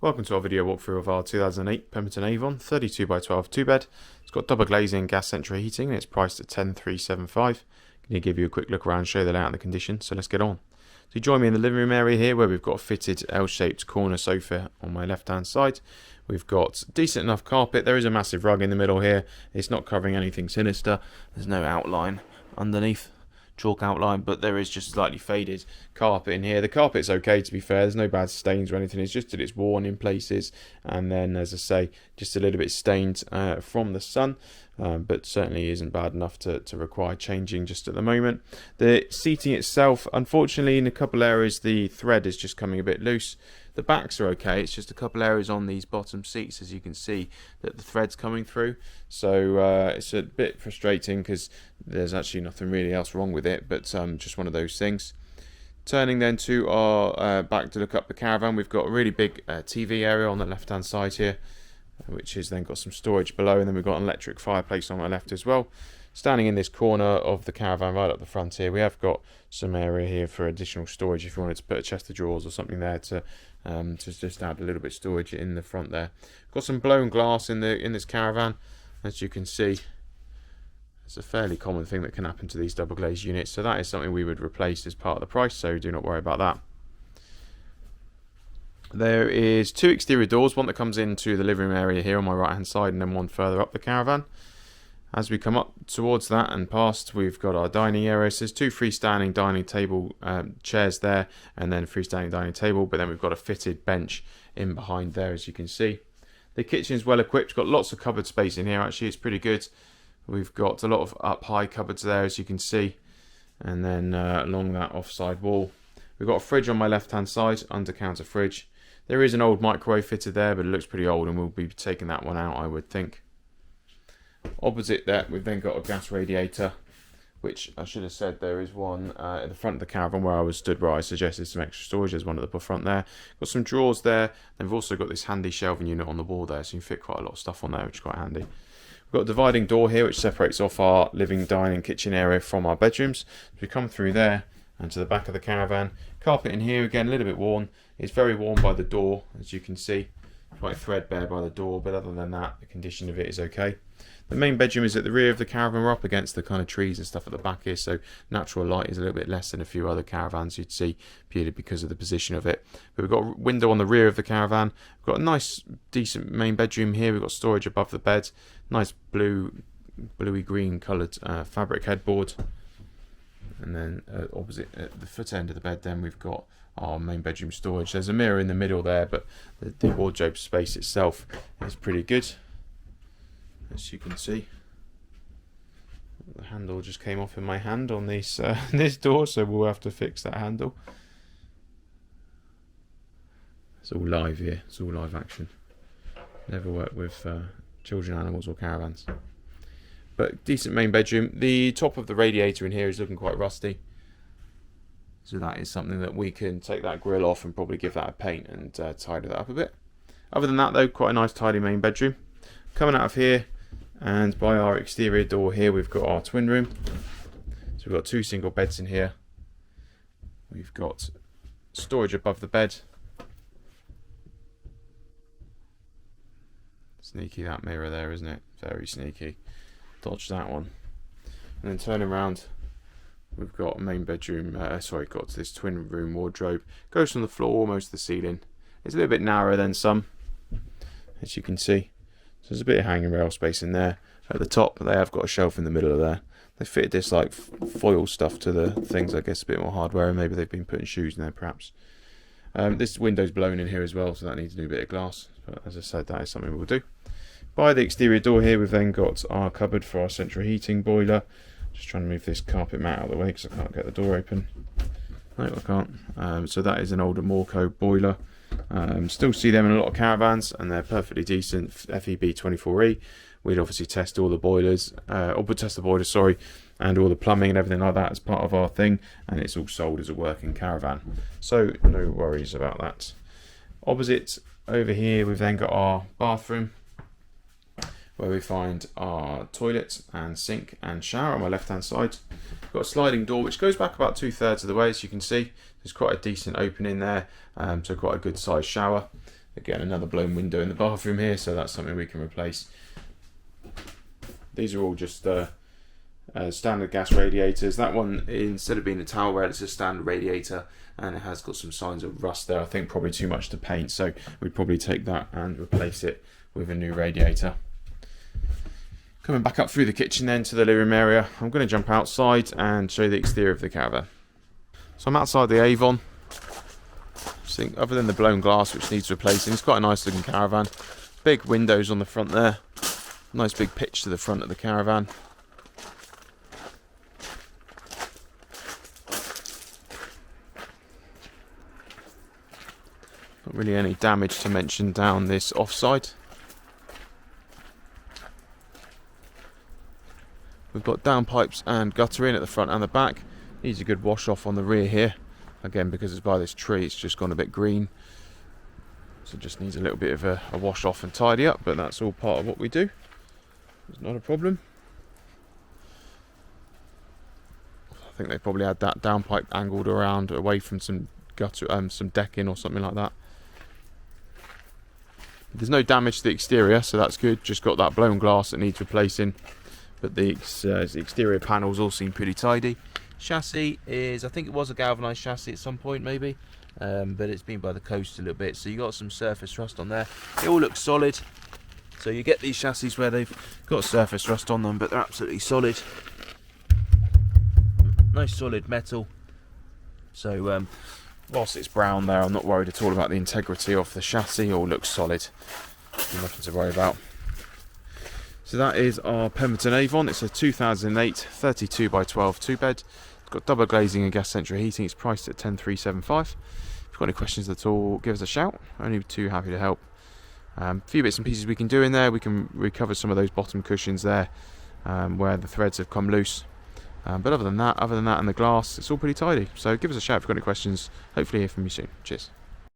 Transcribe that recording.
Welcome to our video walkthrough of our 2008 Pemberton Avon 32 by 12 2-bed. It's got double glazing, gas central heating, and it's priced at $10,375. Going to give you a quick look around, show you the layout and the condition, so let's get on. So you join me in the living room area here where we've got a fitted L-shaped corner sofa on my left hand side. We've got decent enough carpet. There is a massive rug in the middle here. It's not covering anything sinister. There's no outline underneath, chalk outline, but there is just slightly faded carpet in here. The carpet's okay, to be fair. There's no bad stains or anything. It's just that it's worn in places, and then, as I say, just a little bit stained from the sun, but certainly isn't bad enough to require changing just at the moment. The seating itself, unfortunately, in a couple areas the thread is just coming a bit loose. The backs are okay, it's just a couple areas on these bottom seats, as you can see, that the thread's coming through. So it's a bit frustrating because there's actually nothing really else wrong with it, but just one of those things. Turning then to our back to look up the Caravan, we've got a really big TV area on the left hand side here, which has then got some storage below, and then we've got an electric fireplace on my left as well. Standing in this corner of the Caravan right up the front here, we have got some area here for additional storage if you wanted to put a chest of drawers or something there to just add a little bit of storage in the front there. Got some blown glass in this Caravan, as you can see. It's a fairly common thing that can happen to these double glazed units, so that is something we would replace as part of the price, so do not worry about that. There is two exterior doors, one that comes into the living room area here on my right hand side, and then one further up the Caravan. As we come up towards that and past, we've got our dining area. So there's two freestanding dining table chairs there, and then freestanding dining table, but then we've got a fitted bench in behind there, as you can see. The kitchen's well equipped, got lots of cupboard space in here, actually, it's pretty good. We've got a lot of up high cupboards there, as you can see, and then along that offside wall. We've got a fridge on my left hand side, under counter fridge. There is an old microwave fitted there, but it looks pretty old, and we'll be taking that one out, I would think. Opposite that, we've then got a gas radiator, which I should have said there is one at the front of the Caravan where I was stood, where I suggested some extra storage. There's one at the front there. Got some drawers there. And we've also got this handy shelving unit on the wall there, so you can fit quite a lot of stuff on there, which is quite handy. We've got a dividing door here, which separates off our living, dining, kitchen area from our bedrooms. So we come through there and to the back of the Caravan. Carpet in here, again, a little bit worn. It's very worn by the door, as you can see. Quite threadbare by the door, but other than that, the condition of it is okay. The main bedroom is at the rear of the Caravan. We're up against the kind of trees and stuff at the back here, so natural light is a little bit less than a few other Caravans you'd see, purely because of the position of it. But we've got a window on the rear of the Caravan. We've got a nice, decent main bedroom here. We've got storage above the bed. Nice bluey green coloured fabric headboard. And then opposite at the foot end of the bed, then we've got our main bedroom storage. There's a mirror in the middle there, but the wardrobe space itself is pretty good, as you can see. The handle just came off in my hand on this this door, so we'll have to fix that handle. It's all live here, it's all live action. Never worked with children, animals or Caravans. But decent main bedroom. The top of the radiator in here is looking quite rusty, so that is something that we can take that grill off and probably give that a paint and tidy that up a bit. Other than that though, quite a nice tidy main bedroom. Coming out of here, and by our exterior door here, we've got our twin room. So we've got two single beds in here. We've got storage above the bed. Sneaky, that mirror there, isn't it? Very sneaky. Dodge that one. And then turning around, we've got a main bedroom, got this twin room wardrobe. Goes from the floor almost to the ceiling. It's a little bit narrower than some, as you can see. So there's a bit of hanging rail space in there. At the top, they have got a shelf in the middle of there. They fitted this like foil stuff to the things, I guess a bit more hardware, and maybe they've been putting shoes in there perhaps. This window's blown in here as well, so that needs a new bit of glass. But as I said, that is something we'll do. By the exterior door here, we've then got our cupboard for our central heating boiler. Just trying to move this carpet mat out of the way because I can't get the door open. No, I can't. So that is an older Morco boiler. Still see them in a lot of Caravans, and they're perfectly decent. FEB 24E. We'd obviously test all the boilers, and all the plumbing and everything like that as part of our thing, and it's all sold as a working Caravan. So no worries about that. Opposite over here, we've then got our bathroom, where we find our toilet and sink and shower on my left hand side. We've got a sliding door which goes back about 2/3 of the way, as you can see. There's quite a decent opening there, so quite a good sized shower. Again, another blown window in the bathroom here, so that's something we can replace. These are all just standard gas radiators. That one, instead of being a towel rail, it's a standard radiator, and it has got some signs of rust there. I think probably too much to paint, so we'd probably take that and replace it with a new radiator. Coming back up through the kitchen then to the living room area, I'm going to jump outside and show you the exterior of the Caravan. So I'm outside the Avon. I think other than the blown glass which needs replacing, it's quite a nice looking Caravan. Big windows on the front there. Nice big pitch to the front of the Caravan. Not really any damage to mention down this Offsite. We've got downpipes and guttering at the front and the back. Needs a good wash off on the rear here. Again, because it's by this tree, it's just gone a bit green. So it just needs a little bit of a wash off and tidy up, but that's all part of what we do. It's not a problem. I think they probably had that downpipe angled around away from some gutter, some decking or something like that. There's no damage to the exterior, so that's good. Just got that blown glass that needs replacing. But the exterior panels all seem pretty tidy. Chassis is, I think it was a galvanised chassis at some point maybe, but it's been by the coast a little bit, so you got some surface rust on there. It all looks solid. So you get these chassis where they've got surface rust on them, but they're absolutely solid. Nice solid metal. So whilst it's brown there, I'm not worried at all about the integrity of the chassis. It all looks solid. Nothing to worry about. So that is our Pemberton Avon. It's a 2008 32 by 12 2-bed. It's got double glazing and gas central heating. It's priced at 10,375. If you've got any questions at all, give us a shout. Only too happy to help. A few bits and pieces we can do in there. We can recover some of those bottom cushions there where the threads have come loose. But other than that and the glass, it's all pretty tidy. So give us a shout if you've got any questions. Hopefully hear from you soon. Cheers.